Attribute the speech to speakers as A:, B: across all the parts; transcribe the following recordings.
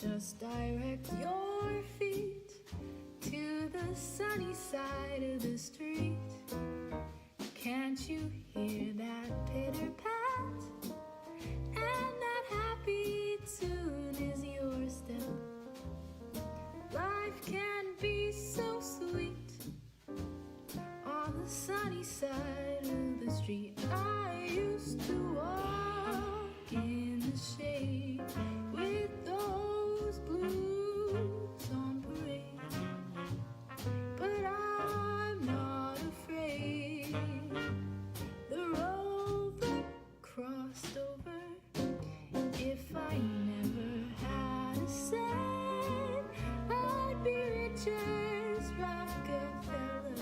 A: Just direct your feet to the sunny side of the street. Can't you hear that pitter-pat? And that happy tune is your step. Life can be so sweet on the sunny side of the street. I used to walk in the shade with those blues on parade, but I'm not afraid. The rover crossed over. If I never had a cent, I'd be rich as Rockefeller.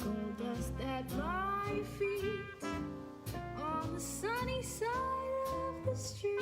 A: Gold dust at my feet on the sunny side of the street.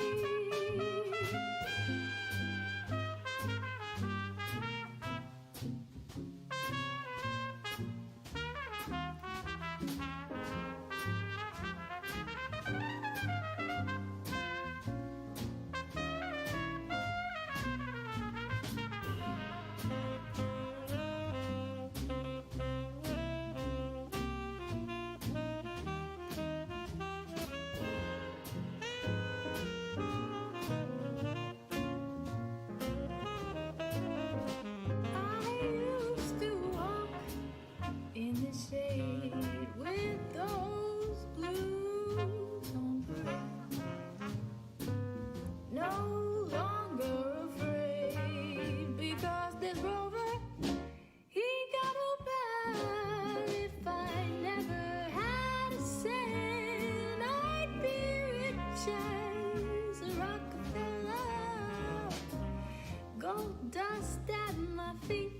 A: In the shade with those blues on parade, no longer afraid, because this rover, he got no bad. If I never had a cent, I'd be rich as a Rockefeller. Gold dust at my feet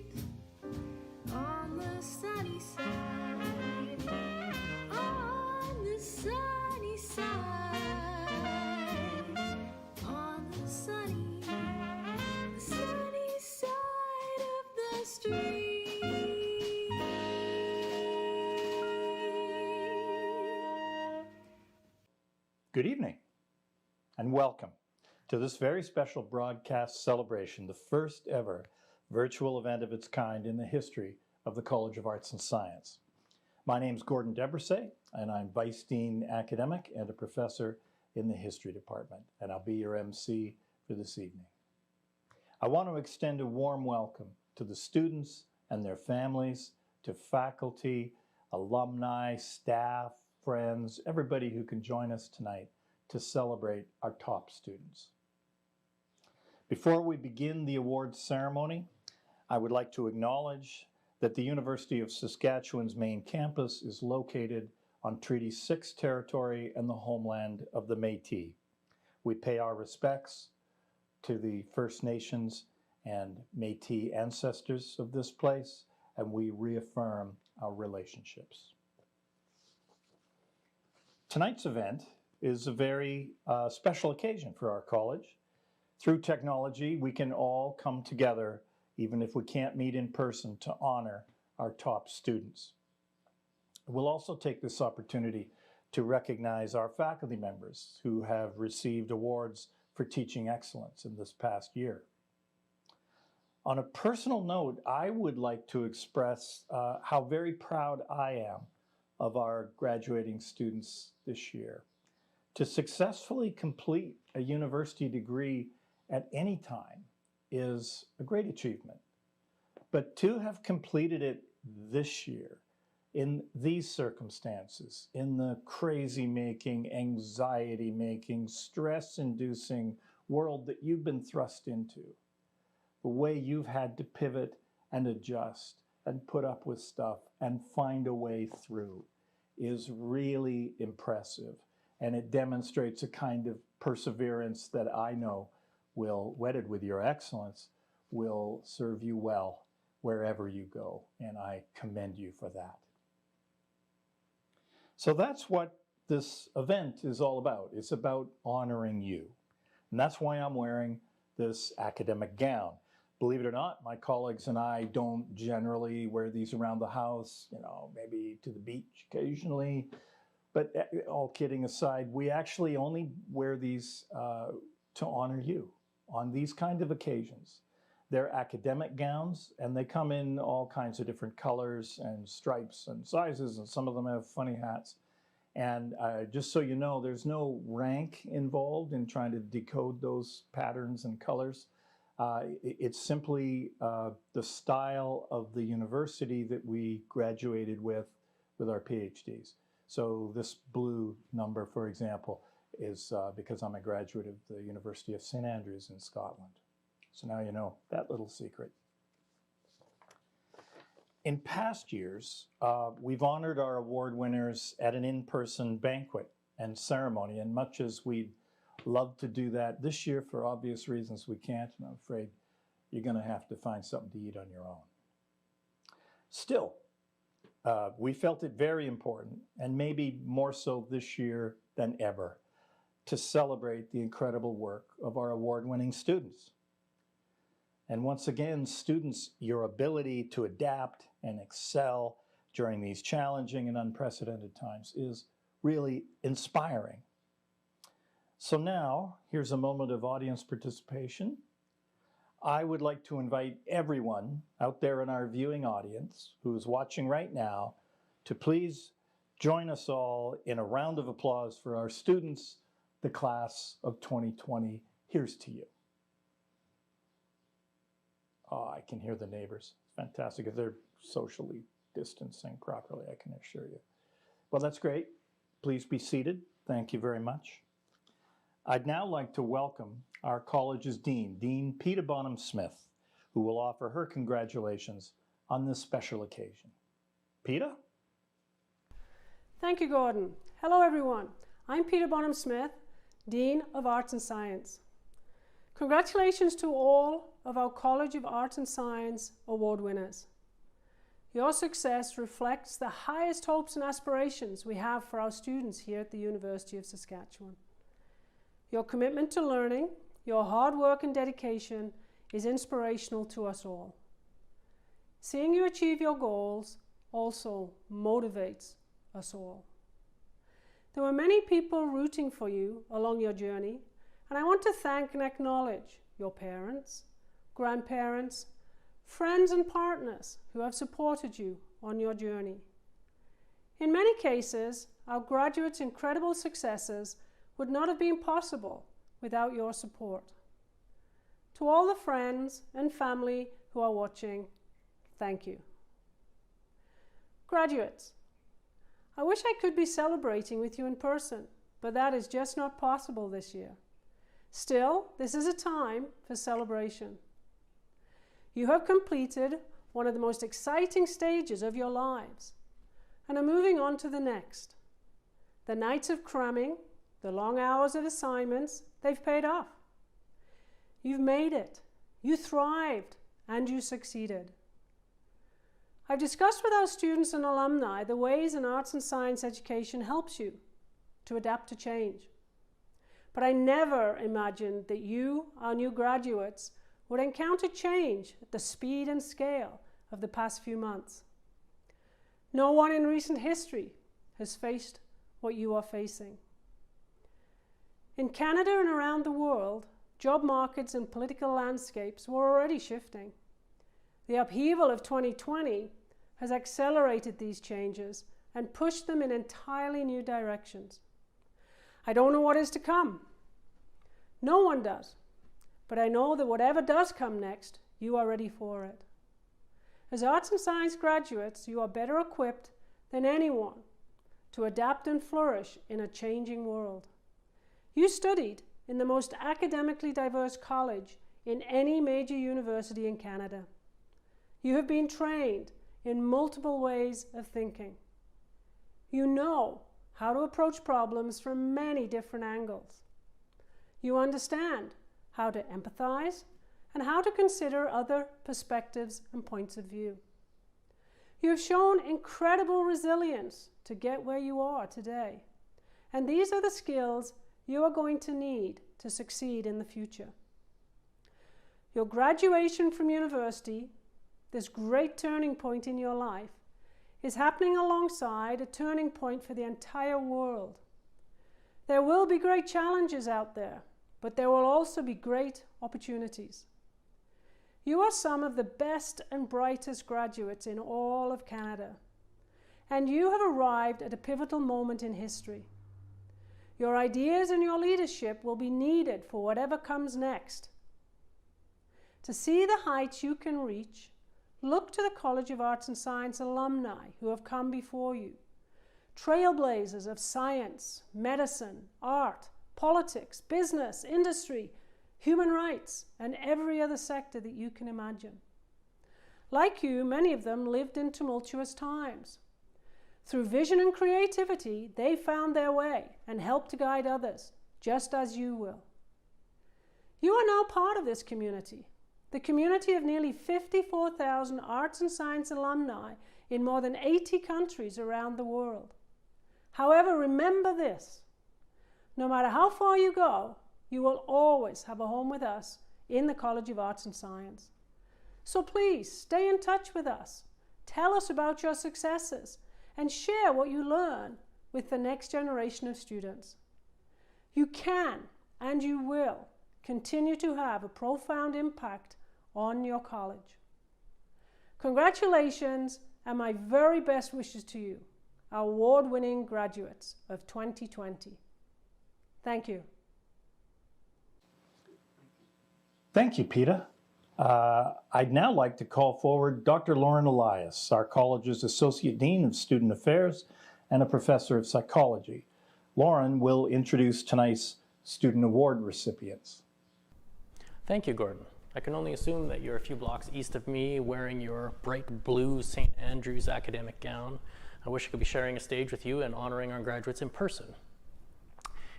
A: on the sunny side, on the sunny side, on the sunny side of the street.
B: Good evening and welcome to this very special broadcast celebration, the first ever virtual event of its kind in the history of the College of Arts and Science. My name's Gordon Debrisay, and I'm Vice Dean Academic and a professor in the History Department, and I'll be your MC for this evening. I want to extend a warm welcome to the students and their families, to faculty, alumni, staff, friends, everybody who can join us tonight to celebrate our top students. Before we begin the awards ceremony, I would like to acknowledge that the University of Saskatchewan's main campus is located on Treaty 6 territory and the homeland of the Métis. We pay our respects to the First Nations and Métis ancestors of this place, and we reaffirm our relationships. Tonight's event is a very special occasion for our college. Through technology, we can all come together, even if we can't meet in person, to honor our top students. We'll also take this opportunity to recognize our faculty members who have received awards for teaching excellence in this past year. On a personal note, I would like to express how very proud I am of our graduating students this year. To successfully complete a university degree at any time is a great achievement. But to have completed it this year, in these circumstances, in the crazy-making, anxiety-making, stress-inducing world that you've been thrust into, the way you've had to pivot and adjust and put up with stuff and find a way through is really impressive. And it demonstrates a kind of perseverance that I know will, wedded with your excellence, will serve you well wherever you go. And I commend you for that. So that's what this event is all about. It's about honoring you. And that's why I'm wearing this academic gown. Believe it or not, my colleagues and I don't generally wear these around the house, maybe to the beach occasionally. But all kidding aside, we actually only wear these to to honor you on these kind of occasions. They're academic gowns, and they come in all kinds of different colors and stripes and sizes, and some of them have funny hats. And just so you know, there's no rank involved in trying to decode those patterns and colors. It's simply the style of the university that we graduated with our PhDs. So this blue number, for example, is because I'm a graduate of the University of St. Andrews in Scotland. So now you know that little secret. In past years, we've honored our award winners at an in-person banquet and ceremony, and much as we'd love to do that this year, for obvious reasons we can't, and I'm afraid you're going to have to find something to eat on your own. Still, we felt it very important, and maybe more so this year than ever, to celebrate the incredible work of our award-winning students. And once again, students, your ability to adapt and excel during these challenging and unprecedented times is really inspiring. So now, here's a moment of audience participation. I would like to invite everyone out there in our viewing audience who is watching right now to please join us all in a round of applause for our students, the class of 2020. Here's to you. Oh, I can hear the neighbors. Fantastic. If they're socially distancing properly, I can assure you. Well, that's great. Please be seated. Thank you very much. I'd now like to welcome our college's dean, Dean Peta Bonham-Smith, who will offer her congratulations on this special occasion. Peta?
C: Thank you, Gordon. Hello, everyone. I'm Peta Bonham-Smith, Dean of Arts and Science. Congratulations to all of our College of Arts and Science award winners. Your success reflects the highest hopes and aspirations we have for our students here at the University of Saskatchewan. Your commitment to learning, your hard work and dedication is inspirational to us all. Seeing you achieve your goals also motivates us all. There were many people rooting for you along your journey, and I want to thank and acknowledge your parents, grandparents, friends and partners who have supported you on your journey. In many cases, our graduates' incredible successes would not have been possible without your support. To all the friends and family who are watching, thank you. Graduates, I wish I could be celebrating with you in person, but that is just not possible this year. Still, this is a time for celebration. You have completed one of the most exciting stages of your lives and are moving on to the next. The nights of cramming, the long hours of assignments, they've paid off. You've made it, you thrived, and you succeeded. I've discussed with our students and alumni the ways an arts and science education helps you to adapt to change. But I never imagined that you, our new graduates, would encounter change at the speed and scale of the past few months. No one in recent history has faced what you are facing. In Canada and around the world, job markets and political landscapes were already shifting. The upheaval of 2020 has accelerated these changes and pushed them in entirely new directions. I don't know what is to come. No one does. But I know that whatever does come next, you are ready for it. As arts and science graduates, you are better equipped than anyone to adapt and flourish in a changing world. You studied in the most academically diverse college in any major university in Canada. You have been trained in multiple ways of thinking. You know how to approach problems from many different angles. You understand how to empathize and how to consider other perspectives and points of view. You have shown incredible resilience to get where you are today, and these are the skills you are going to need to succeed in the future. Your graduation from university, this great turning point in your life, is happening alongside a turning point for the entire world. There will be great challenges out there, but there will also be great opportunities. You are some of the best and brightest graduates in all of Canada, and you have arrived at a pivotal moment in history. Your ideas and your leadership will be needed for whatever comes next. To see the heights you can reach, look to the College of Arts and Science alumni who have come before you, trailblazers of science, medicine, art, politics, business, industry, human rights, and every other sector that you can imagine. Like you, many of them lived in tumultuous times. Through vision and creativity, they found their way and helped to guide others, just as you will. You are now part of this community, the community of nearly 54,000 arts and science alumni in more than 80 countries around the world. However, remember this: no matter how far you go, you will always have a home with us in the College of Arts and Science. So please stay in touch with us, tell us about your successes, and share what you learn with the next generation of students. You can and you will continue to have a profound impact on your college. Congratulations and my very best wishes to you, our award-winning graduates of 2020. Thank you.
B: Thank you, Peta. I'd now like to call forward Dr. Lauren Elias, our college's Associate Dean of Student Affairs and a Professor of Psychology. Lauren will introduce tonight's Student Award recipients.
D: Thank you, Gordon. I can only assume that you're a few blocks east of me wearing your bright blue St. Andrew's academic gown. I wish I could be sharing a stage with you and honoring our graduates in person.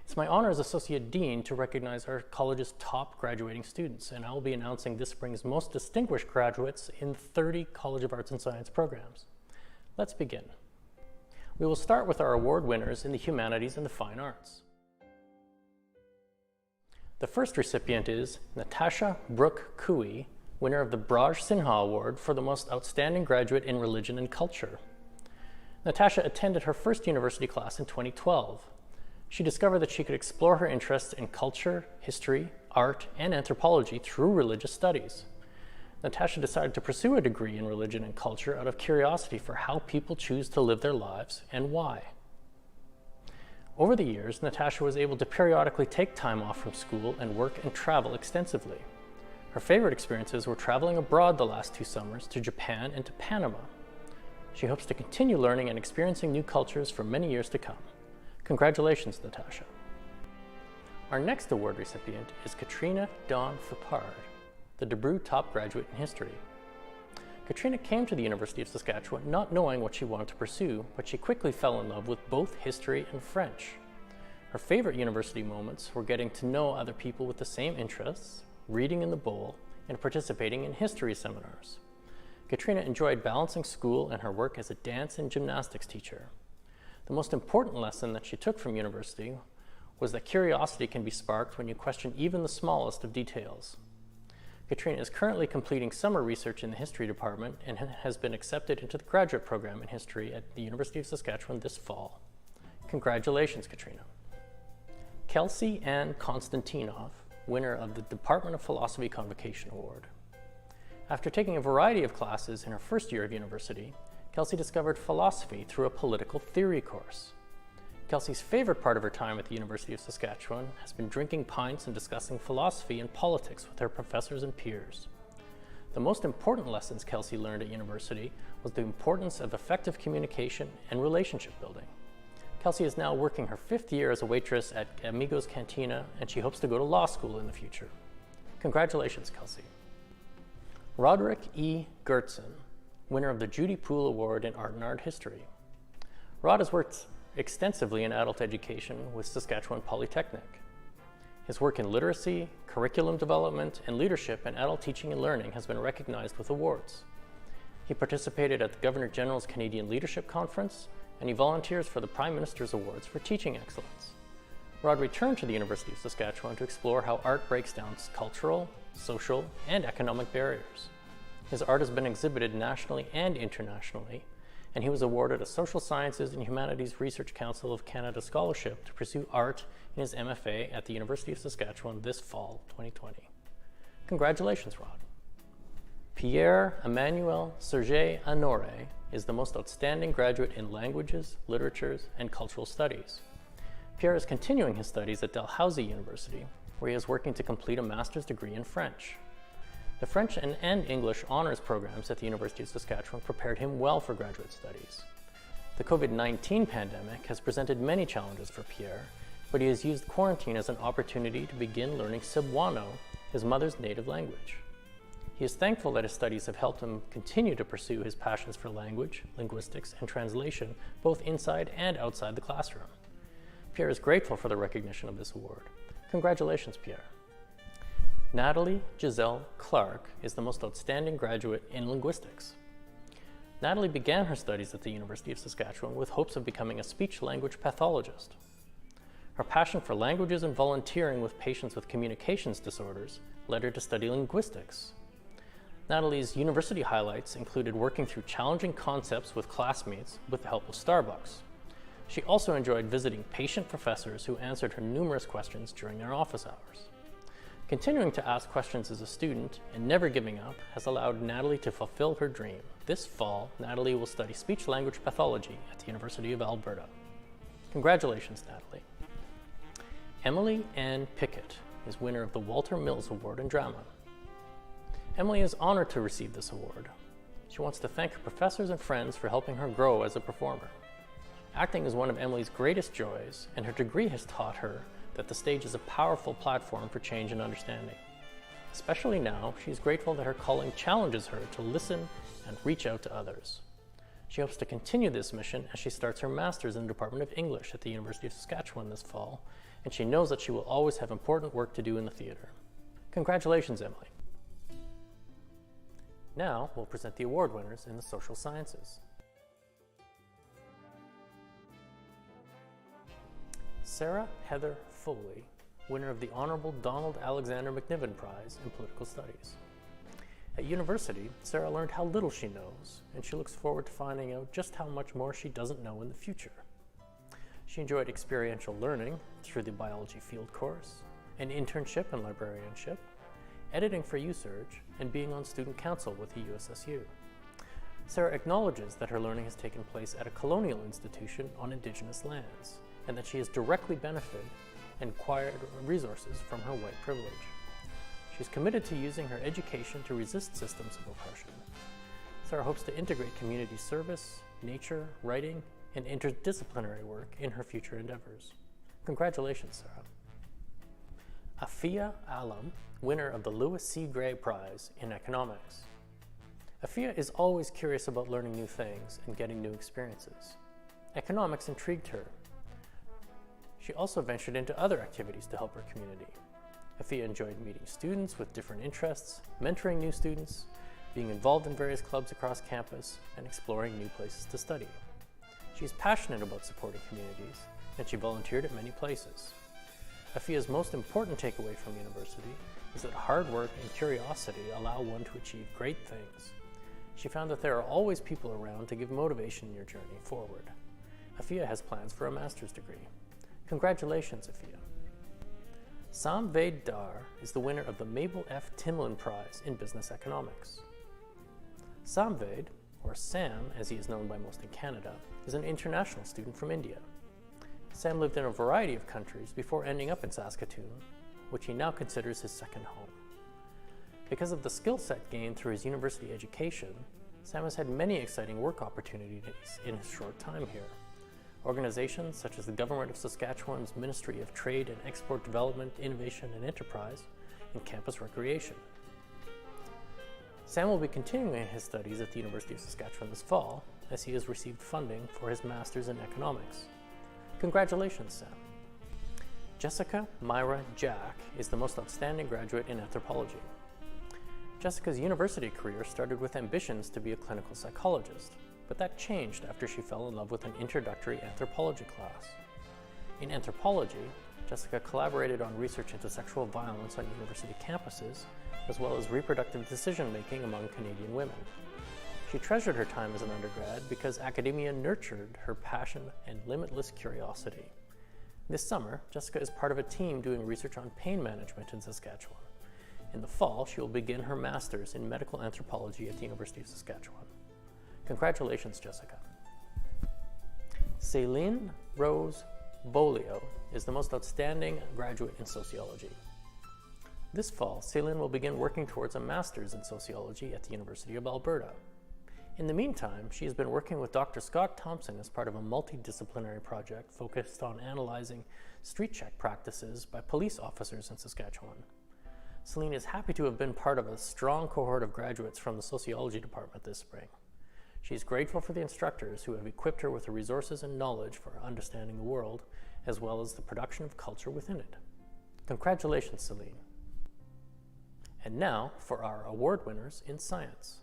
D: It's my honor as Associate Dean to recognize our college's top graduating students, and I will be announcing this spring's most distinguished graduates in 30 College of Arts and Science programs. Let's begin. We will start with our award winners in the humanities and the fine arts. The first recipient is Natasha Brooke Cooey, winner of the Braj Sinha Award for the most outstanding graduate in religion and culture. Natasha attended her first university class in 2012. She discovered that she could explore her interests in culture, history, art, and anthropology through religious studies. Natasha decided to pursue a degree in religion and culture out of curiosity for how people choose to live their lives and why. Over the years, Natasha was able to periodically take time off from school and work and travel extensively. Her favorite experiences were traveling abroad the last 2 summers to Japan and to Panama. She hopes to continue learning and experiencing new cultures for many years to come. Congratulations, Natasha. Our next award recipient is Katrina Dawn Fipard, the DeBrew Top Graduate in History. Katrina came to the University of Saskatchewan not knowing what she wanted to pursue, but she quickly fell in love with both history and French. Her favorite university moments were getting to know other people with the same interests, reading in the bowl, and participating in history seminars. Katrina enjoyed balancing school and her work as a dance and gymnastics teacher. The most important lesson that she took from university was that curiosity can be sparked when you question even the smallest of details. Katrina is currently completing summer research in the history department and has been accepted into the graduate program in history at the University of Saskatchewan this fall. Congratulations, Katrina. Kelsey Ann Konstantinov, winner of the Department of Philosophy Convocation Award. After taking a variety of classes in her first year of university, Kelsey discovered philosophy through a political theory course. Kelsey's favorite part of her time at the University of Saskatchewan has been drinking pints and discussing philosophy and politics with her professors and peers. The most important lessons Kelsey learned at university was the importance of effective communication and relationship building. Kelsey is now working her 5th year as a waitress at Amigos Cantina, and she hopes to go to law school in the future. Congratulations, Kelsey. Roderick E. Gertzen, winner of the Judy Poole Award in Art and Art History. Rod has worked extensively in adult education with Saskatchewan Polytechnic. His work in literacy, curriculum development, and leadership in adult teaching and learning has been recognized with awards. He participated at the Governor General's Canadian Leadership Conference, and he volunteers for the Prime Minister's Awards for Teaching Excellence. Rod returned to the University of Saskatchewan to explore how art breaks down cultural, social, and economic barriers. His art has been exhibited nationally and internationally, and he was awarded a Social Sciences and Humanities Research Council of Canada scholarship to pursue art in his MFA at the University of Saskatchewan this fall 2020. Congratulations, Rod. Pierre Emmanuel Serge Honore is the most outstanding graduate in languages, literatures, and cultural studies. Pierre is continuing his studies at Dalhousie University, where he is working to complete a master's degree in French. The French and English honors programs at the University of Saskatchewan prepared him well for graduate studies. The COVID-19 pandemic has presented many challenges for Pierre, but he has used quarantine as an opportunity to begin learning Cebuano, his mother's native language. He is thankful that his studies have helped him continue to pursue his passions for language, linguistics, and translation, both inside and outside the classroom. Pierre is grateful for the recognition of this award. Congratulations, Pierre. Natalie Giselle Clark is the most outstanding graduate in linguistics. Natalie began her studies at the University of Saskatchewan with hopes of becoming a speech-language pathologist. Her passion for languages and volunteering with patients with communications disorders led her to study linguistics. Natalie's university highlights included working through challenging concepts with classmates with the help of Starbucks. She also enjoyed visiting patient professors who answered her numerous questions during their office hours. Continuing to ask questions as a student and never giving up has allowed Natalie to fulfill her dream. This fall, Natalie will study speech-language pathology at the University of Alberta. Congratulations, Natalie. Emily Ann Pickett is winner of the Walter Mills Award in Drama. Emily is honored to receive this award. She wants to thank her professors and friends for helping her grow as a performer. Acting is one of Emily's greatest joys, and her degree has taught her that the stage is a powerful platform for change and understanding. Especially now, she's grateful that her calling challenges her to listen and reach out to others. She hopes to continue this mission as she starts her master's in the Department of English at the University of Saskatchewan this fall, and she knows that she will always have important work to do in the theater. Congratulations, Emily. Now, we'll present the award winners in the social sciences. Sarah Heather Foley, winner of the Honorable Donald Alexander McNiven Prize in Political Studies. At university, Sarah learned how little she knows, and she looks forward to finding out just how much more she doesn't know in the future. She enjoyed experiential learning through the biology field course, an internship in librarianship, editing for USurge, and being on student council with the USSU. Sarah acknowledges that her learning has taken place at a colonial institution on Indigenous lands, and that she has directly benefited and acquired resources from her white privilege. She's committed to using her education to resist systems of oppression. Sarah hopes to integrate community service, nature, writing, and interdisciplinary work in her future endeavors. Congratulations, Sarah. Afia Alam, winner of the Lewis C. Gray Prize in Economics. Afia is always curious about learning new things and getting new experiences. Economics intrigued her. She also ventured into other activities to help her community. Afia enjoyed meeting students with different interests, mentoring new students, being involved in various clubs across campus, and exploring new places to study. She is passionate about supporting communities, and she volunteered at many places. Afia's most important takeaway from university is that hard work and curiosity allow one to achieve great things. She found that there are always people around to give motivation in your journey forward. Afia has plans for a master's degree. Congratulations, Afia. Samved Dar is the winner of the Mabel F. Timlin Prize in Business Economics. Samved, or Sam as he is known by most in Canada, is an international student from India. Sam lived in a variety of countries before ending up in Saskatoon, which he now considers his second home. Because of the skill set gained through his university education, Sam has had many exciting work opportunities in his short time here. Organizations such as the Government of Saskatchewan's Ministry of Trade and Export Development, Innovation and Enterprise, and campus recreation. Sam will be continuing his studies at the University of Saskatchewan this fall, as he has received funding for his Master's in Economics. Congratulations, Sam. Jessica Myra Jack is the most outstanding graduate in anthropology. Jessica's university career started with ambitions to be a clinical psychologist, but that changed after she fell in love with an introductory anthropology class. In anthropology, Jessica collaborated on research into sexual violence on university campuses, as well as reproductive decision-making among Canadian women. She treasured her time as an undergrad because academia nurtured her passion and limitless curiosity. This summer, Jessica is part of a team doing research on pain management in Saskatchewan. In the fall, she will begin her master's in medical anthropology at the University of Saskatchewan. Congratulations, Jessica. Céline Rose Bolio is the most outstanding graduate in sociology. This fall, Céline will begin working towards a master's in sociology at the University of Alberta. In the meantime, she has been working with Dr. Scott Thompson as part of a multidisciplinary project focused on analyzing street check practices by police officers in Saskatchewan. Céline is happy to have been part of a strong cohort of graduates from the sociology department this spring. She is grateful for the instructors who have equipped her with the resources and knowledge for understanding the world, as well as the production of culture within it. Congratulations, Céline. And now for our award winners in science.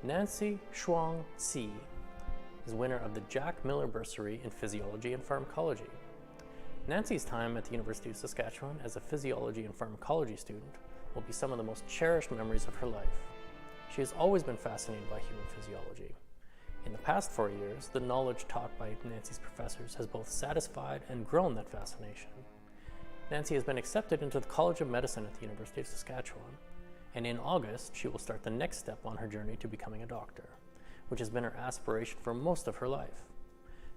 D: Nancy Shuang Tsi is winner of the Jack Miller Bursary in Physiology and Pharmacology. Nancy's time at the University of Saskatchewan as a physiology and pharmacology student will be some of the most cherished memories of her life. She has always been fascinated by human physiology. In the past 4 years, the knowledge taught by Nancy's professors has both satisfied and grown that fascination. Nancy has been accepted into the College of Medicine at the University of Saskatchewan, and in August, she will start the next step on her journey to becoming a doctor, which has been her aspiration for most of her life.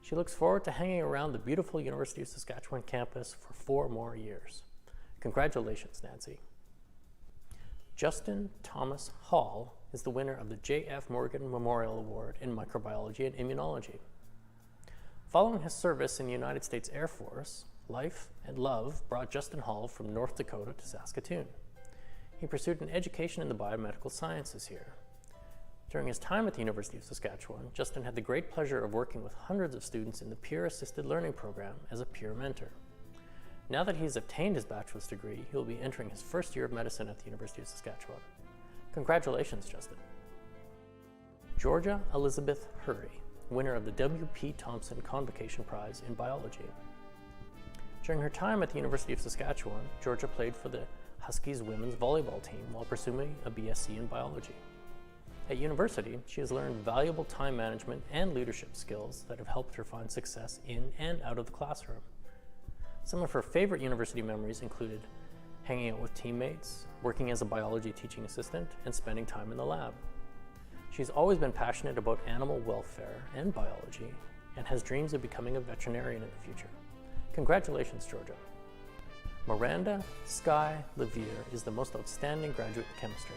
D: She looks forward to hanging around the beautiful University of Saskatchewan campus for 4 more years. Congratulations, Nancy. Justin Thomas Hall is the winner of the J.F. Morgan Memorial Award in Microbiology and Immunology. Following his service in the United States Air Force, life and love brought Justin Hall from North Dakota to Saskatoon. He pursued an education in the biomedical sciences here. During his time at the University of Saskatchewan, Justin had the great pleasure of working with hundreds of students in the peer-assisted learning program as a peer mentor. Now that he's obtained his bachelor's degree, he will be entering his first year of medicine at the University of Saskatchewan. Congratulations, Justin. Georgia Elizabeth Hurry, winner of the W.P. Thompson Convocation Prize in Biology. During her time at the University of Saskatchewan, Georgia played for the Huskies women's volleyball team while pursuing a BSc in biology. At university, she has learned valuable time management and leadership skills that have helped her find success in and out of the classroom. Some of her favorite university memories included hanging out with teammates, working as a biology teaching assistant, and spending time in the lab. She's always been passionate about animal welfare and biology, and has dreams of becoming a veterinarian in the future. Congratulations, Georgia. Miranda Sky Levere is the most outstanding graduate in chemistry.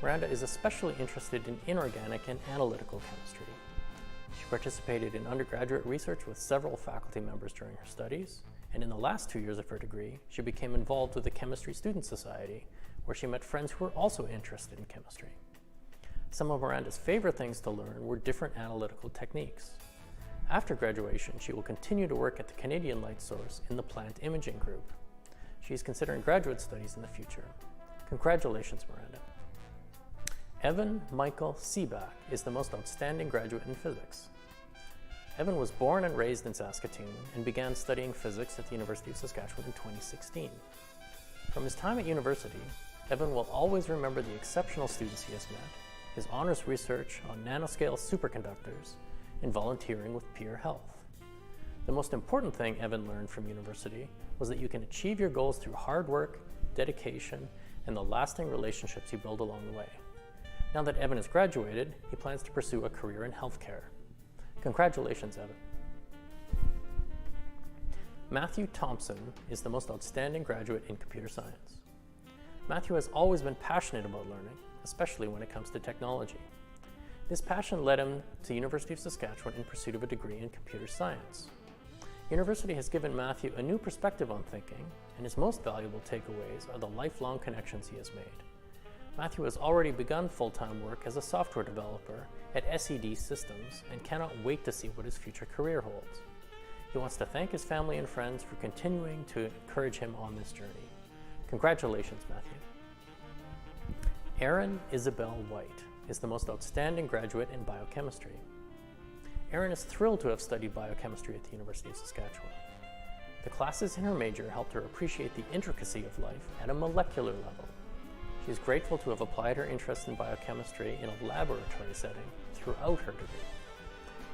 D: Miranda is especially interested in inorganic and analytical chemistry. She participated in undergraduate research with several faculty members during her studies, and in the last 2 years of her degree, she became involved with the Chemistry Student Society, where she met friends who were also interested in chemistry. Some of Miranda's favorite things to learn were different analytical techniques. After graduation, she will continue to work at the Canadian Light Source in the Plant Imaging Group. She is considering graduate studies in the future. Congratulations, Miranda. Evan Michael Seaback is the most outstanding graduate in physics. Evan was born and raised in Saskatoon and began studying physics at the University of Saskatchewan in 2016. From his time at university, Evan will always remember the exceptional students he has met, his honors research on nanoscale superconductors, and volunteering with Peer Health. The most important thing Evan learned from university was that you can achieve your goals through hard work, dedication, and the lasting relationships you build along the way. Now that Evan has graduated, he plans to pursue a career in healthcare. Congratulations, Evan. Matthew Thompson is the most outstanding graduate in computer science. Matthew has always been passionate about learning, especially when it comes to technology. This passion led him to the University of Saskatchewan in pursuit of a degree in computer science. University has given Matthew a new perspective on thinking, and his most valuable takeaways are the lifelong connections he has made. Matthew has already begun full-time work as a software developer at SED Systems and cannot wait to see what his future career holds. He wants to thank his family and friends for continuing to encourage him on this journey. Congratulations, Matthew. Erin Isabel White is the most outstanding graduate in biochemistry. Erin is thrilled to have studied biochemistry at the University of Saskatchewan. The classes in her major helped her appreciate the intricacy of life at a molecular level. She is grateful to have applied her interest in biochemistry in a laboratory setting throughout her degree.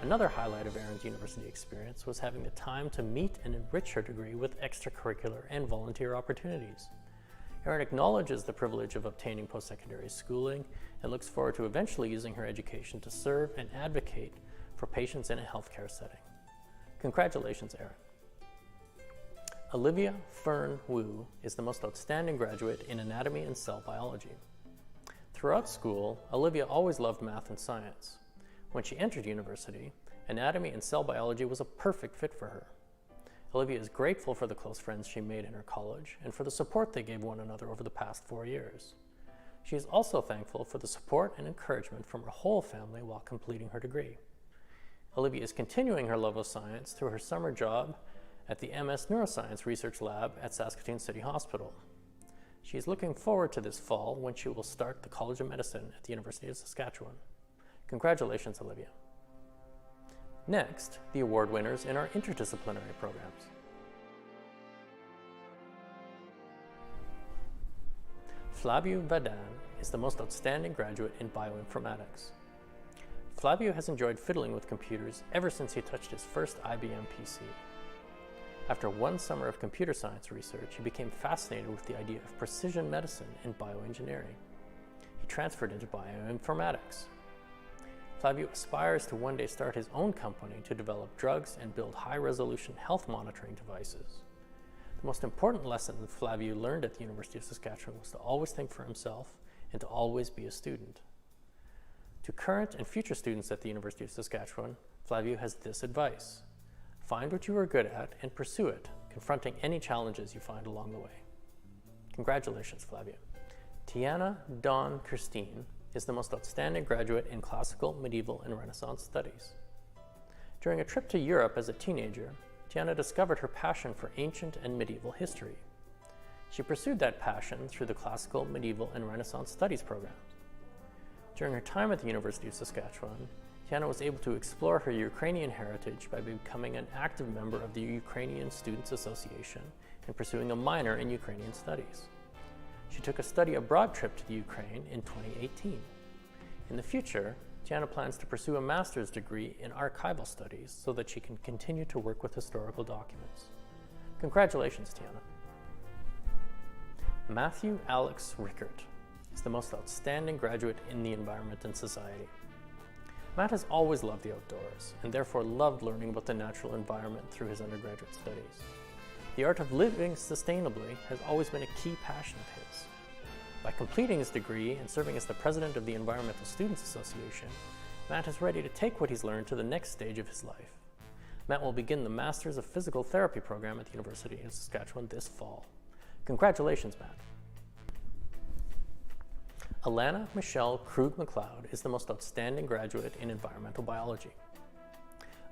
D: Another highlight of Erin's university experience was having the time to meet and enrich her degree with extracurricular and volunteer opportunities. Erin acknowledges the privilege of obtaining post-secondary schooling and looks forward to eventually using her education to serve and advocate for patients in a healthcare setting. Congratulations, Erin. Olivia Fern Wu is the most outstanding graduate in anatomy and cell biology. Throughout school, Olivia always loved math and science. When she entered university, anatomy and cell biology was a perfect fit for her. Olivia is grateful for the close friends she made in her college and for the support they gave one another over the past 4 years. She is also thankful for the support and encouragement from her whole family while completing her degree. Olivia is continuing her love of science through her summer job at the MS Neuroscience Research Lab at Saskatoon City Hospital. She is looking forward to this fall when she will start the College of Medicine at the University of Saskatchewan. Congratulations, Olivia. Next, the award winners in our interdisciplinary programs. Flavio Vadan is the most outstanding graduate in bioinformatics. Flavio has enjoyed fiddling with computers ever since he touched his first IBM PC. After one summer of computer science research, he became fascinated with the idea of precision medicine and bioengineering. He transferred into bioinformatics. Flavio aspires to one day start his own company to develop drugs and build high-resolution health monitoring devices. The most important lesson that Flavio learned at the University of Saskatchewan was to always think for himself and to always be a student. To current and future students at the University of Saskatchewan, Flavio has this advice: find what you are good at and pursue it, confronting any challenges you find along the way. Congratulations, Flavio. Tiana Dawn Christine is the most outstanding graduate in classical, medieval, and Renaissance studies. During a trip to Europe as a teenager, Tiana discovered her passion for ancient and medieval history. She pursued that passion through the classical, medieval, and Renaissance studies programs. During her time at the University of Saskatchewan, Tiana was able to explore her Ukrainian heritage by becoming an active member of the Ukrainian Students Association and pursuing a minor in Ukrainian studies. She took a study abroad trip to the Ukraine in 2018. In the future, Tiana plans to pursue a master's degree in archival studies so that she can continue to work with historical documents. Congratulations, Tiana. Matthew Alex Rickert is the most outstanding graduate in the environment and society. Matt has always loved the outdoors and therefore loved learning about the natural environment through his undergraduate studies. The art of living sustainably has always been a key passion of his. By completing his degree and serving as the president of the Environmental Students Association, Matt is ready to take what he's learned to the next stage of his life. Matt will begin the Masters of Physical Therapy program at the University of Saskatchewan this fall. Congratulations, Matt. Alana Michelle Krug-McLeod is the most outstanding graduate in environmental biology.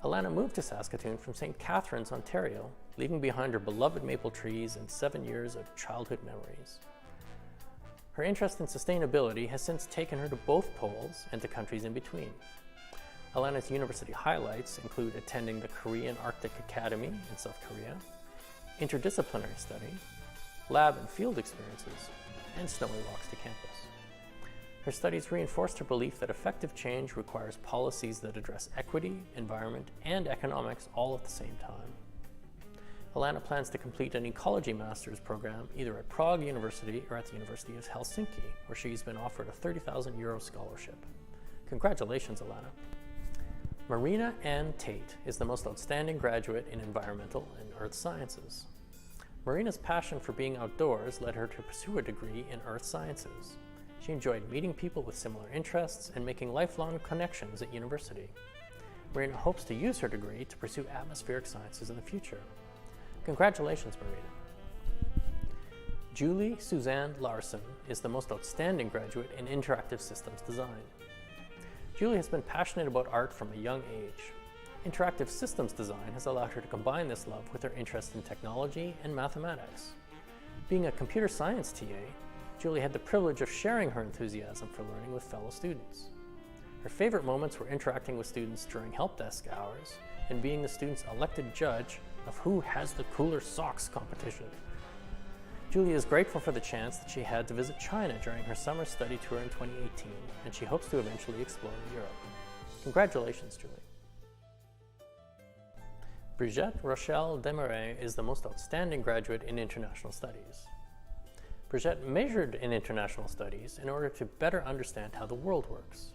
D: Alana moved to Saskatoon from St. Catharines, Ontario, leaving behind her beloved maple trees and 7 years of childhood memories. Her interest in sustainability has since taken her to both poles and to countries in between. Alana's university highlights include attending the Korean Arctic Academy in South Korea, interdisciplinary study, lab and field experiences, and snowy walks to campus. Her studies reinforced her belief that effective change requires policies that address equity, environment, and economics all at the same time. Alana plans to complete an ecology master's program either at Prague University or at the University of Helsinki, where she's been offered a €30,000 scholarship. Congratulations, Alana. Marina Ann Tate is the most outstanding graduate in environmental and earth sciences. Marina's passion for being outdoors led her to pursue a degree in earth sciences. She enjoyed meeting people with similar interests and making lifelong connections at university. Marina hopes to use her degree to pursue atmospheric sciences in the future. Congratulations, Marina. Julie Suzanne Larson is the most outstanding graduate in interactive systems design. Julie has been passionate about art from a young age. Interactive systems design has allowed her to combine this love with her interest in technology and mathematics. Being a computer science TA, Julie had the privilege of sharing her enthusiasm for learning with fellow students. Her favorite moments were interacting with students during help desk hours and being the students' elected judge of who has the cooler socks competition. Julie is grateful for the chance that she had to visit China during her summer study tour in 2018, and she hopes to eventually explore Europe. Congratulations, Julie. Brigitte Rochelle Desmarais is the most outstanding graduate in international studies. Brigitte majored in international studies in order to better understand how the world works.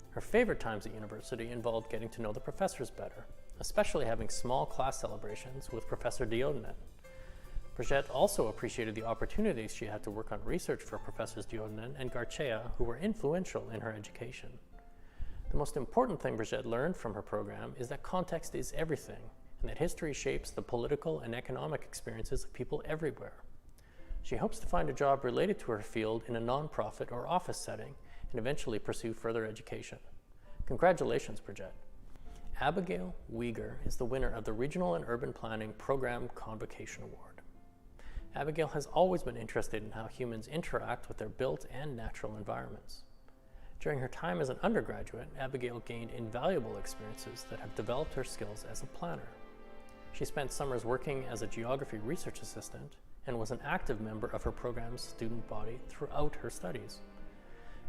D: Her favorite times at university involved getting to know the professors better, especially having small class celebrations with Professor Diodinen. Brigitte also appreciated the opportunities she had to work on research for Professors Diodinen and Garcea, who were influential in her education. The most important thing Brigitte learned from her program is that context is everything, and that history shapes the political and economic experiences of people everywhere. She hopes to find a job related to her field in a nonprofit or office setting and eventually pursue further education. Congratulations, Brigitte. Abigail Uyghur is the winner of the Regional and Urban Planning Program Convocation Award. Abigail has always been interested in how humans interact with their built and natural environments. During her time as an undergraduate, Abigail gained invaluable experiences that have developed her skills as a planner. She spent summers working as a geography research assistant and was an active member of her program's student body throughout her studies.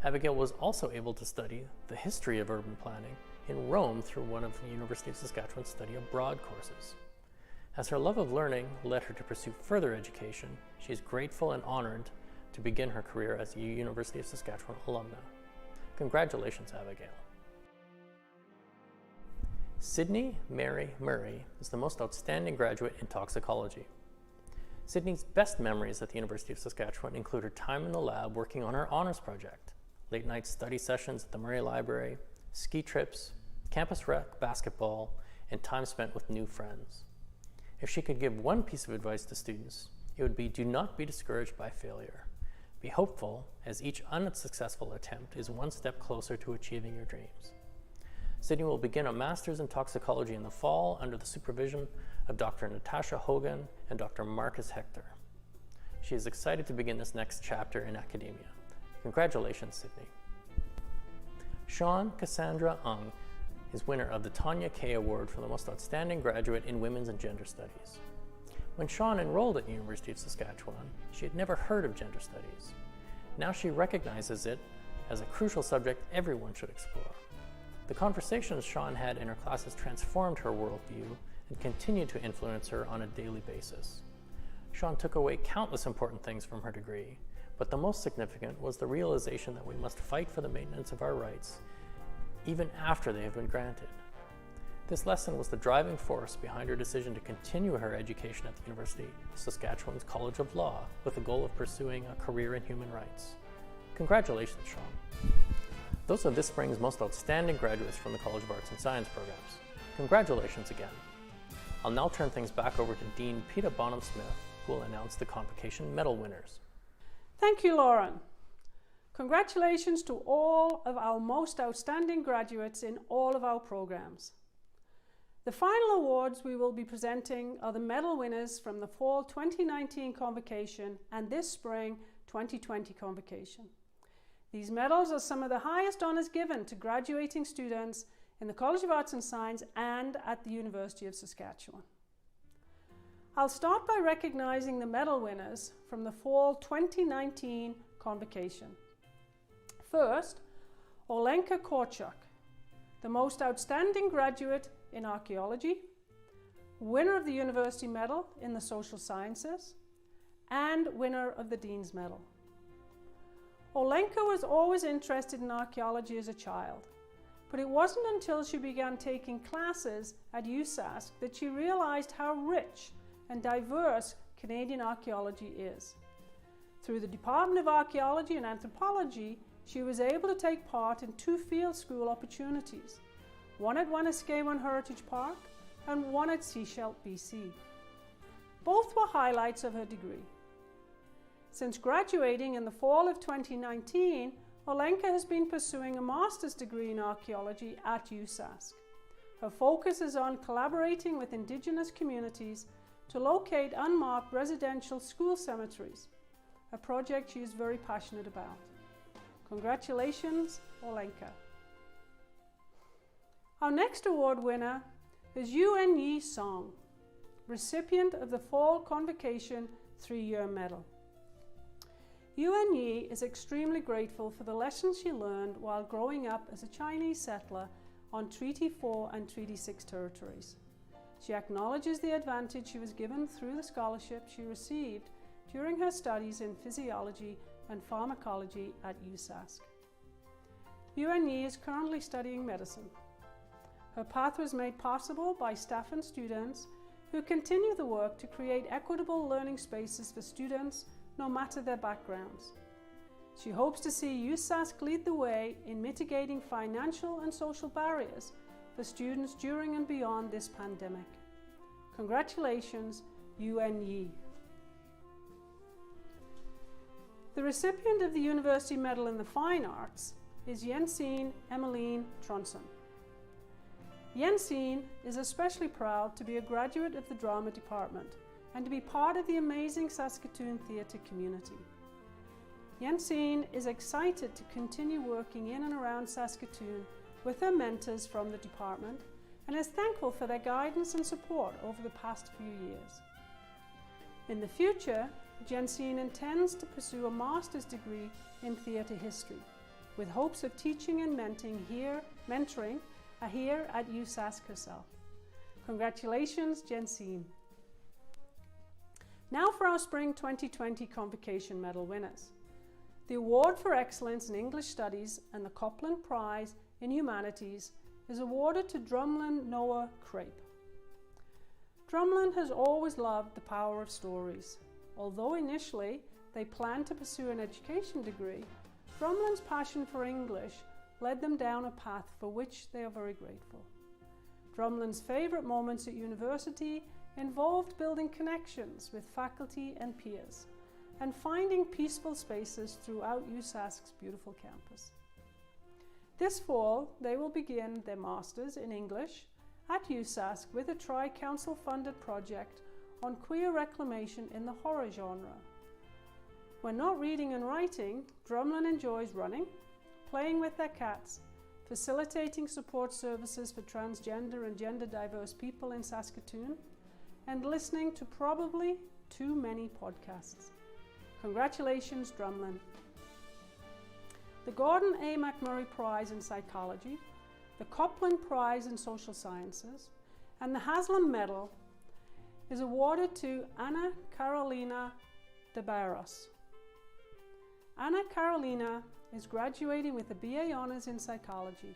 D: Abigail was also able to study the history of urban planning in Rome through one of the University of Saskatchewan's study abroad courses. As her love of learning led her to pursue further education, she is grateful and honored to begin her career as a University of Saskatchewan alumna. Congratulations, Abigail. Sydney Mary Murray is the most outstanding graduate in toxicology. Sydney's best memories at the University of Saskatchewan include her time in the lab working on her honors project, late-night study sessions at the Murray Library, ski trips, campus rec basketball, and time spent with new friends. If she could give one piece of advice to students, it would be do not be discouraged by failure. Be hopeful, as each unsuccessful attempt is one step closer to achieving your dreams. Sydney will begin a master's in toxicology in the fall under the supervision of Dr. Natasha Hogan and Dr. Marcus Hector. She is excited to begin this next chapter in academia. Congratulations, Sydney. Sean Cassandra Ung is winner of the Tanya Kay Award for the most outstanding graduate in women's and gender studies. When Sean enrolled at the University of Saskatchewan, she had never heard of gender studies. Now she recognizes it as a crucial subject everyone should explore. The conversations Sean had in her classes transformed her worldview and continue to influence her on a daily basis. Sean took away countless important things from her degree, but the most significant was the realization that we must fight for the maintenance of our rights even after they have been granted. This lesson was the driving force behind her decision to continue her education at the University of Saskatchewan's College of Law with the goal of pursuing a career in human rights. Congratulations, Sean. Those are this spring's most outstanding graduates from the College of Arts and Science programs. Congratulations again. I'll now turn things back over to Dean Peta Bonham-Smith, who will announce the Convocation medal winners.
C: Thank you, Lauren. Congratulations to all of our most outstanding graduates in all of our programs. The final awards we will be presenting are the medal winners from the Fall 2019 Convocation and this Spring 2020 Convocation. These medals are some of the highest honours given to graduating students in the College of Arts and Science and at the University of Saskatchewan. I'll start by recognising the medal winners from the Fall 2019 Convocation. First, Olenka Korchuk, the most outstanding graduate in archaeology, winner of the University Medal in the Social Sciences, and winner of the Dean's Medal. Olenka was always interested in archaeology as a child, but it wasn't until she began taking classes at USask that she realized how rich and diverse Canadian archaeology is. Through the Department of Archaeology and Anthropology, she was able to take part in 2 field school opportunities, one at Wanuskewin Heritage Park and one at Sechelt, BC. Both were highlights of her degree. Since graduating in the fall of 2019, Olenka has been pursuing a master's degree in archaeology at USask. Her focus is on collaborating with Indigenous communities to locate unmarked residential school cemeteries, a project she is very passionate about. Congratulations, Olenka. Our next award winner is Yuen Yi Song. recipient of the Fall Convocation 3-year medal. Yuan Yi is extremely grateful for the lessons she learned while growing up as a Chinese settler on Treaty 4 and Treaty 6 territories. She acknowledges the advantage she was given through the scholarship she received during her studies in physiology and pharmacology at USask. Yuan Yi is currently studying medicine. Her path was made possible by staff and students who continue the work to create equitable learning spaces for students no matter their backgrounds. She hopes to see USask lead the way in mitigating financial and social barriers for students during and beyond this pandemic. Congratulations, Yuan Yi. The recipient of the University Medal in the Fine Arts is Jensine Emmeline Tronson. Jensine is especially proud to be a graduate of the drama department and to be part of the amazing Saskatoon theatre community. Jensine is excited to continue working in and around Saskatoon with her mentors from the department and is thankful for their guidance and support over the past few years. In the future, Jensine intends to pursue a master's degree in theatre history, with hopes of teaching and mentoring here at USask herself. Congratulations, Jensine. Now for our Spring 2020 Convocation Medal winners. The Award for Excellence in English Studies and the Copland Prize in Humanities is awarded to Drumlin Noah Crape. Drumlin has always loved the power of stories. Although initially they planned to pursue an education degree, Drumlin's passion for English led them down a path for which they are very grateful. Drumlin's favourite moments at university involved building connections with faculty and peers and finding peaceful spaces throughout USask's beautiful campus. This fall, they will begin their Masters in English at USask with a Tri-Council funded project on queer reclamation in the horror genre. When not reading and writing, Drumlin enjoys running, playing with their cats, facilitating support services for transgender and gender diverse people in Saskatoon, and listening to probably too many podcasts. Congratulations, Drumlin. The Gordon A. McMurray Prize in Psychology, the Copland Prize in Social Sciences, and the Haslam Medal is awarded to Anna Carolina de Barros. Anna Carolina is graduating with a BA Honours in Psychology.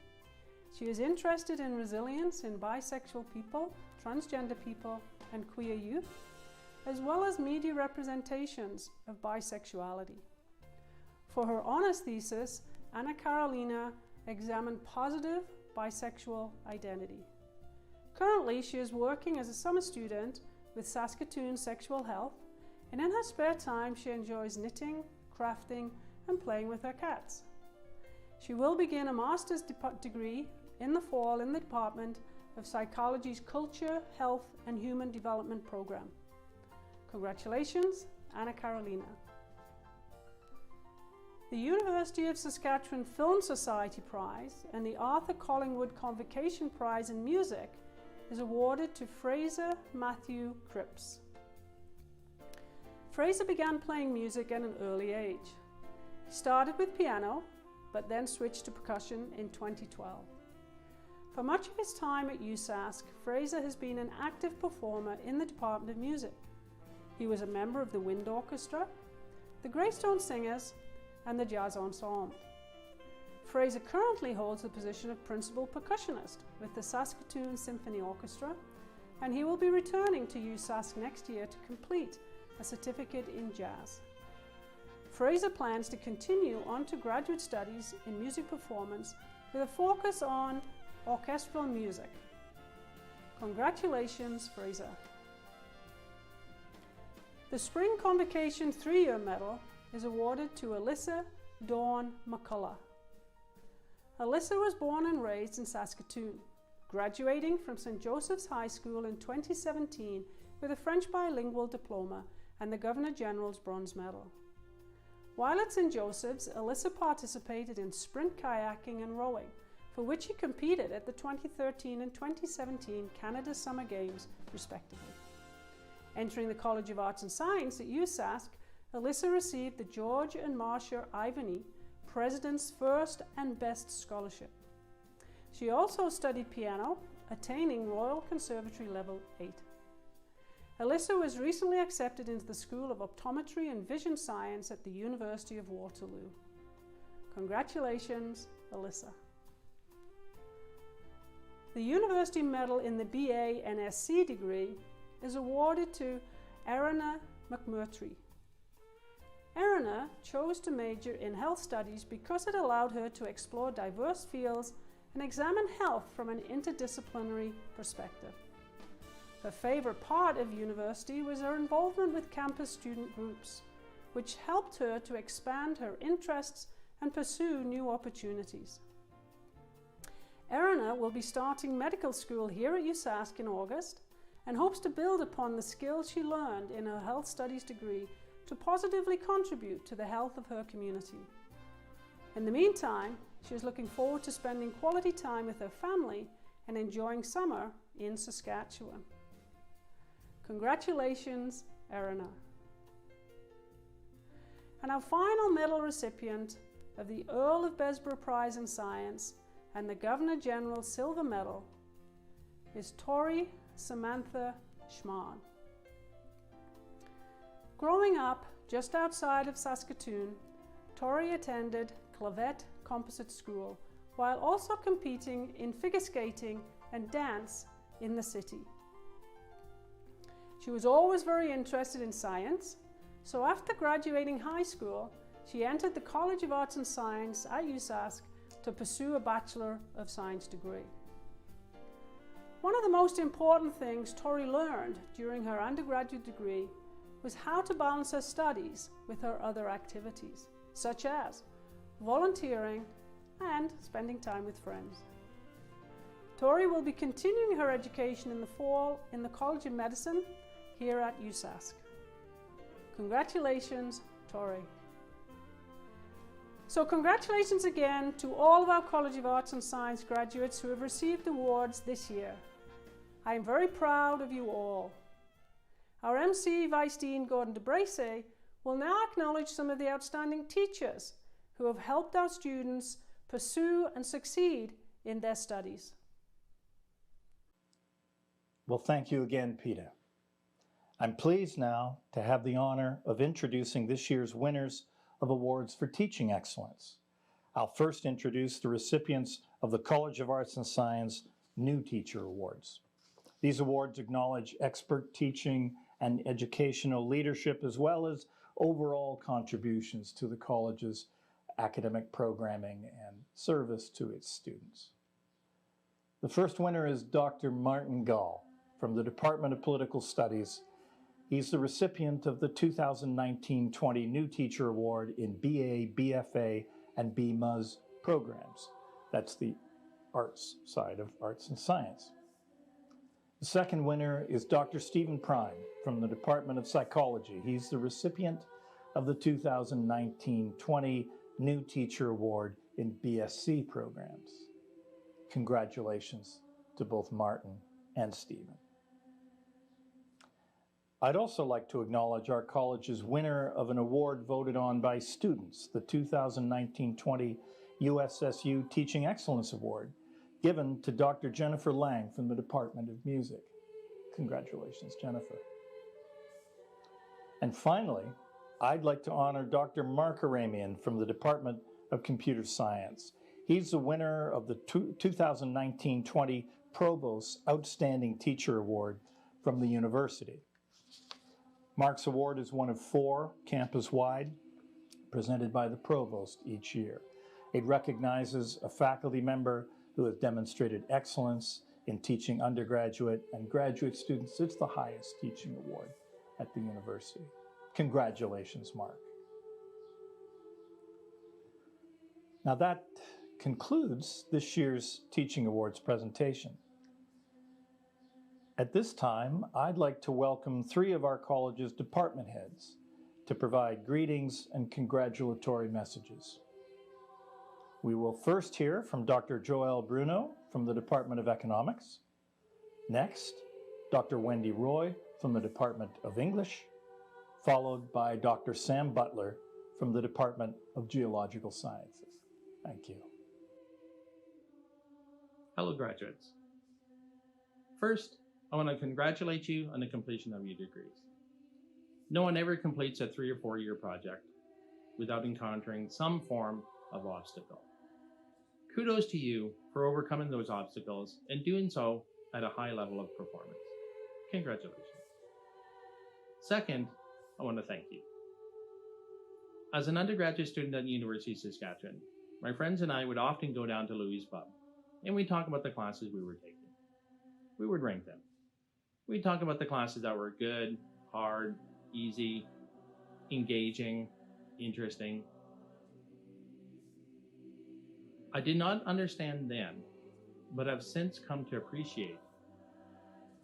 C: She is interested in resilience in bisexual people, transgender people, and queer youth, as well as media representations of bisexuality. For her honours thesis, Anna Carolina examined positive bisexual identity. Currently, she is working as a summer student with Saskatoon Sexual Health, and in her spare time, she enjoys knitting, crafting, and playing with her cats. She will begin a master's degree in the fall in the Department of Psychology's Culture, Health, and Human Development program. Congratulations, Anna Carolina. The University of Saskatchewan Film Society Prize and the Arthur Collingwood Convocation Prize in Music is awarded to Fraser Matthew Cripps. Fraser began playing music at an early age. He started with piano, but then switched to percussion in 2012. For much of his time at USask, Fraser has been an active performer in the Department of Music. He was a member of the Wind Orchestra, the Greystone Singers, and the Jazz Ensemble. Fraser currently holds the position of principal percussionist with the Saskatoon Symphony Orchestra, and he will be returning to USask next year to complete a certificate in jazz. Fraser plans to continue on to graduate studies in music performance with a focus on orchestral music. Congratulations, Fraser. The Spring Convocation 3-year medal is awarded to Alyssa Dawn McCullough. Alyssa was born and raised in Saskatoon, graduating from St. Joseph's High School in 2017 with a French bilingual diploma and the Governor General's Bronze Medal. While at St. Joseph's, Alyssa participated in sprint kayaking and rowing, for which she competed at the 2013 and 2017 Canada Summer Games, respectively. Entering the College of Arts and Science at USask, Alyssa received the George and Marcia Ivany President's First and Best Scholarship. She also studied piano, attaining Royal Conservatory Level 8. Alyssa was recently accepted into the School of Optometry and Vision Science at the University of Waterloo. Congratulations, Alyssa. The University Medal in the BA and SC degree is awarded to Erina McMurtry. Erina chose to major in health studies because it allowed her to explore diverse fields and examine health from an interdisciplinary perspective. Her favorite part of university was her involvement with campus student groups, which helped her to expand her interests and pursue new opportunities. Erina will be starting medical school here at USask in August and hopes to build upon the skills she learned in her health studies degree to positively contribute to the health of her community. In the meantime, she is looking forward to spending quality time with her family and enjoying summer in Saskatchewan. Congratulations, Erina. And our final medal recipient of the Earl of Besborough Prize in Science and the Governor General Silver Medal is Tori Samantha Schmarn. Growing up just outside of Saskatoon, Tori attended Clavet Composite School while also competing in figure skating and dance in the city. She was always very interested in science, so after graduating high school, she entered the College of Arts and Science at USask to pursue a Bachelor of Science degree. One of the most important things Tori learned during her undergraduate degree was how to balance her studies with her other activities, such as volunteering and spending time with friends. Tori will be continuing her education in the fall in the College of Medicine here at USask. Congratulations, Tori. So congratulations again to all of our College of Arts and Science graduates who have received awards this year. I am very proud of you all. Our MC, Vice Dean Gordon DeBrace, will now acknowledge some of the outstanding teachers who have helped our students pursue and succeed in their studies.
B: Well, thank you again, Peta. I'm pleased now to have the honor of introducing this year's winners of awards for teaching excellence. I'll first introduce the recipients of the College of Arts and Science New Teacher Awards. These awards acknowledge expert teaching and educational leadership, as well as overall contributions to the college's academic programming and service to its students. The first winner is Dr. Martin Gall from the Department of Political Studies. He's the recipient of the 2019-20 New Teacher Award in BA, BFA, and BMUS programs. That's the arts side of arts and science. The second winner is Dr. Stephen Prime from the Department of Psychology. He's the recipient of the 2019-20 New Teacher Award in BSc programs. Congratulations to both Martin and Stephen. I'd also like to acknowledge our college's winner of an award voted on by students, the 2019-20 USSU Teaching Excellence Award, given to Dr. Jennifer Lang from the Department of Music. Congratulations, Jennifer. And finally, I'd like to honor Dr. Mark Aramian from the Department of Computer Science. He's the winner of the 2019-20 Provost Outstanding Teacher Award from the university. Mark's award is one of 4 campus-wide presented by the provost each year. It recognizes a faculty member who has demonstrated excellence in teaching undergraduate and graduate students. It's the highest teaching award at the university. Congratulations, Mark. Now that concludes this year's Teaching Awards presentation. At this time, I'd like to welcome 3 of our college's department heads to provide greetings and congratulatory messages. We will first hear from Dr. Joelle Bruno from the Department of Economics. Next, Dr. Wendy Roy from the Department of English, followed by Dr. Sam Butler from the Department of Geological Sciences. Thank you.
E: Hello, graduates. First, I want to congratulate you on the completion of your degrees. No one ever completes a 3 or 4 year project without encountering some form of obstacle. Kudos to you for overcoming those obstacles and doing so at a high level of performance. Congratulations. Second, I want to thank you. As an undergraduate student at the University of Saskatchewan, my friends and I would often go down to Louis' pub and we'd talk about the classes we were taking. We would rank them. We'd talk about the classes that were good, hard, easy, engaging, interesting. I did not understand then, but have since come to appreciate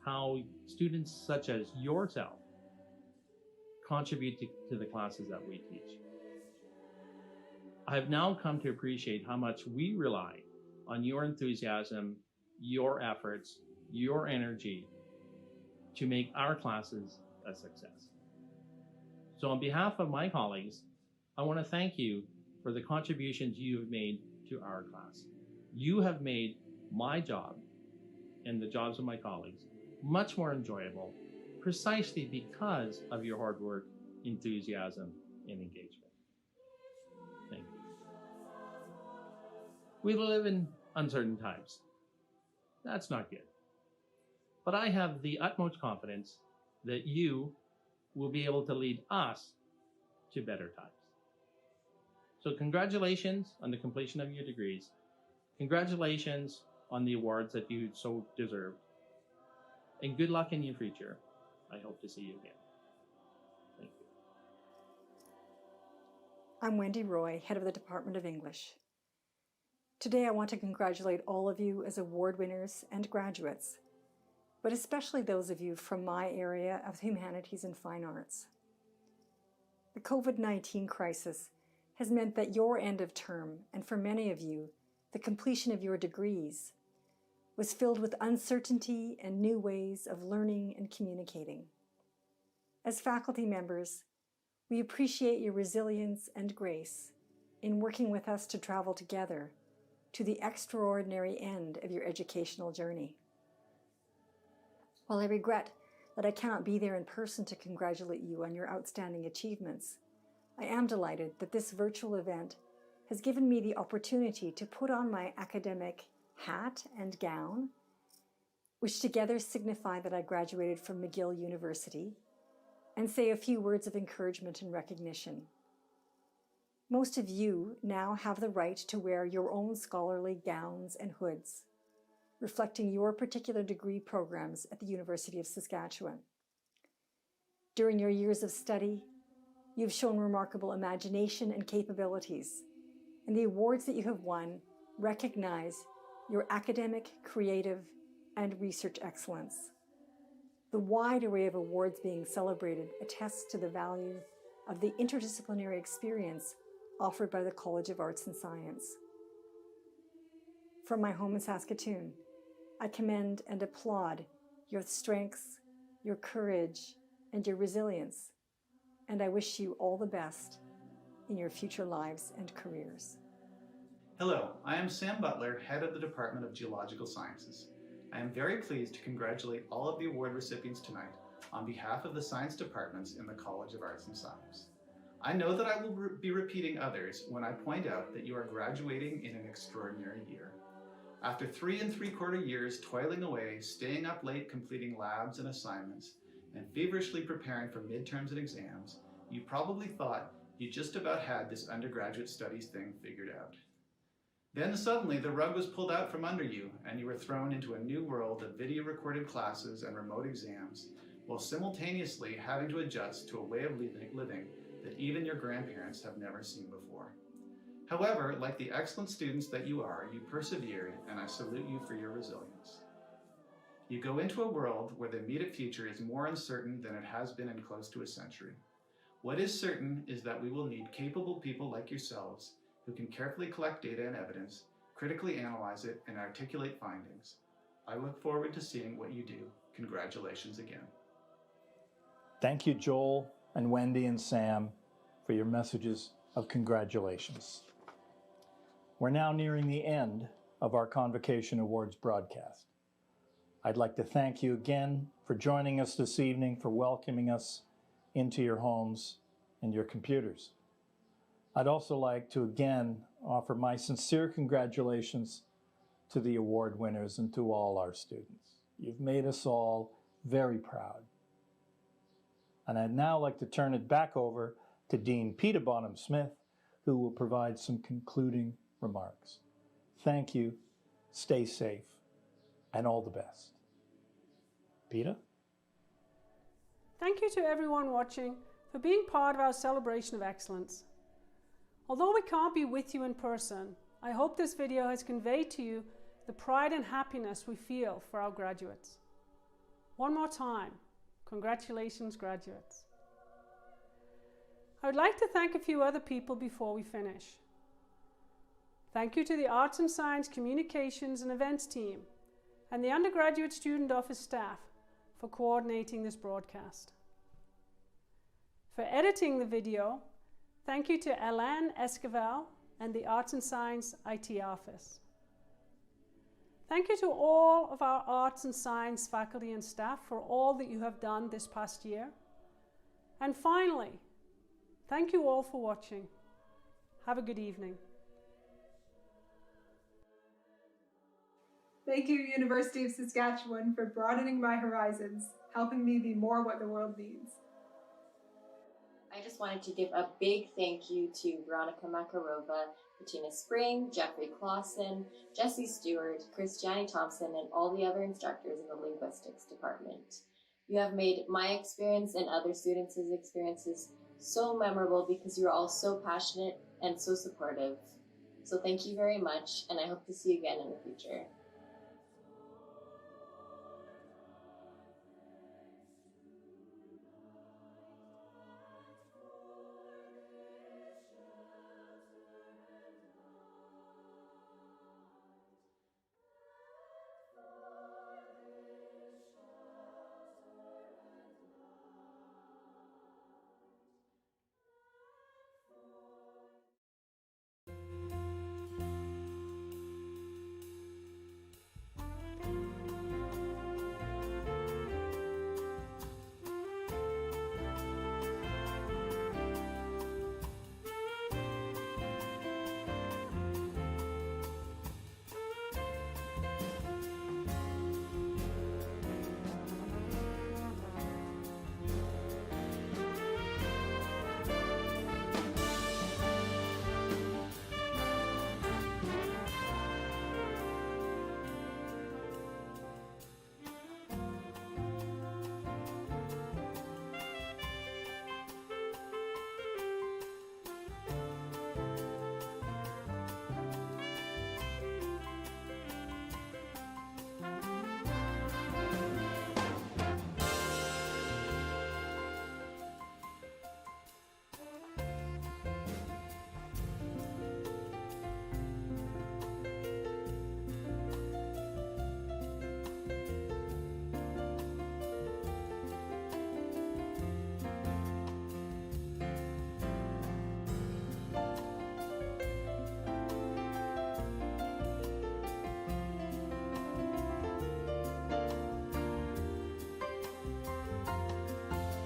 E: how students such as yourself contribute to the classes that we teach. I have now come to appreciate how much we rely on your enthusiasm, your efforts, your energy to make our classes a success. So on behalf of my colleagues, I want to thank you for the contributions you have made to our class. You have made my job and the jobs of my colleagues much more enjoyable precisely because of your hard work, enthusiasm, and engagement. Thank you. We live in uncertain times. That's not good. But I have the utmost confidence that you will be able to lead us to better times. So congratulations on the completion of your degrees. Congratulations on the awards that you so deserve. And good luck in your future. I hope to see you again. Thank you.
F: I'm Wendy Roy, head of the Department of English. Today I want to congratulate all of you as award winners and graduates, but especially those of you from my area of humanities and fine arts. The COVID-19 crisis has meant that your end of term, and for many of you, the completion of your degrees, was filled with uncertainty and new ways of learning and communicating. As faculty members, we appreciate your resilience and grace in working with us to travel together to the extraordinary end of your educational journey. While I regret that I cannot be there in person to congratulate you on your outstanding achievements, I am delighted that this virtual event has given me the opportunity to put on my academic hat and gown, which together signify that I graduated from McGill University, and say a few words of encouragement and recognition. Most of you now have the right to wear your own scholarly gowns and hoods, reflecting your particular degree programs at the University of Saskatchewan. During your years of study, you've shown remarkable imagination and capabilities, and the awards that you have won recognize your academic, creative, and research excellence. The wide array of awards being celebrated attests to the value of the interdisciplinary experience offered by the College of Arts and Science. From my home in Saskatoon, I commend and applaud your strengths, your courage, and your resilience, and I wish you all the best in your future lives and careers.
G: Hello, I am Sam Butler, head of the Department of Geological Sciences. I am very pleased to congratulate all of the award recipients tonight on behalf of the science departments in the College of Arts and Science. I know that I will be repeating others when I point out that you are graduating in an extraordinary year. After 3 3/4 years toiling away, staying up late completing labs and assignments, and feverishly preparing for midterms and exams, you probably thought you just about had this undergraduate studies thing figured out. Then suddenly the rug was pulled out from under you and you were thrown into a new world of video recorded classes and remote exams, while simultaneously having to adjust to a way of living that even your grandparents have never seen before. However, like the excellent students that you are, you persevered, and I salute you for your resilience. You go into a world where the immediate future is more uncertain than it has been in close to a century. What is certain is that we will need capable people like yourselves who can carefully collect data and evidence, critically analyze it, and articulate findings. I look forward to seeing what you do. Congratulations again.
B: Thank you, Joel and Wendy and Sam, for your messages of congratulations. We're now nearing the end of our Convocation Awards broadcast. I'd like to thank you again for joining us this evening, for welcoming us into your homes and your computers. I'd also like to again offer my sincere congratulations to the award winners and to all our students. You've made us all very proud. And I'd now like to turn it back over to Dean Peta Bonham-Smith, who will provide some concluding remarks. Thank you, stay safe, and all the best. Peta?
C: Thank you to everyone watching for being part of our celebration of excellence. Although we can't be with you in person, I hope this video has conveyed to you the pride and happiness we feel for our graduates. One more time, congratulations, graduates. I would like to thank a few other people before we finish. Thank you to the Arts and Science Communications and Events team and the undergraduate student office staff for coordinating this broadcast. For editing the video, thank you to Alain Esquivel and the Arts and Science IT office. Thank you to all of our arts and science faculty and staff for all that you have done this past year. And finally, thank you all for watching. Have a good evening.
H: Thank you, University of Saskatchewan, for broadening my horizons, helping me be more what the world needs.
I: I just wanted to give a big thank you to Veronica Makarova, Bettina Spring, Jeffrey Clausen, Jesse Stewart, Christiane Thompson, and all the other instructors in the linguistics department. You have made my experience and other students' experiences so memorable because you're all so passionate and so supportive. So thank you very much, and I hope to see you again in the future.